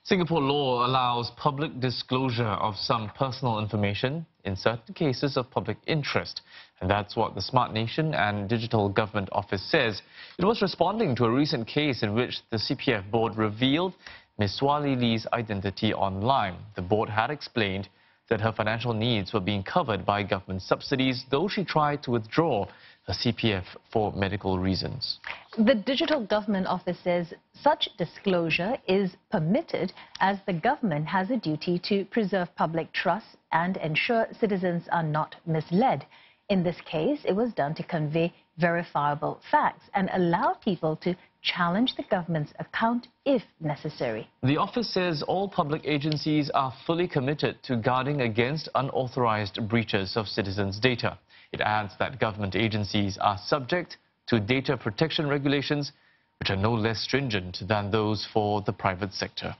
Singapore law allows public disclosure of some personal information in certain cases of public interest. And that's what the Smart Nation and Digital Government Office says. It was responding to a recent case in which the CPF Board revealed Ms Sua Li Li's identity online. The board had explained that her financial needs were being covered by government subsidies, though she tried to withdraw her CPF for medical reasons. The Digital Government Office says such disclosure is permitted as the government has a duty to preserve public trust and ensure citizens are not misled. In this case, it was done to convey verifiable facts and allow people to challenge the government's account if necessary. The office says all public agencies are fully committed to guarding against unauthorized breaches of citizens' data. It adds that government agencies are subject to data protection regulations, which are no less stringent than those for the private sector.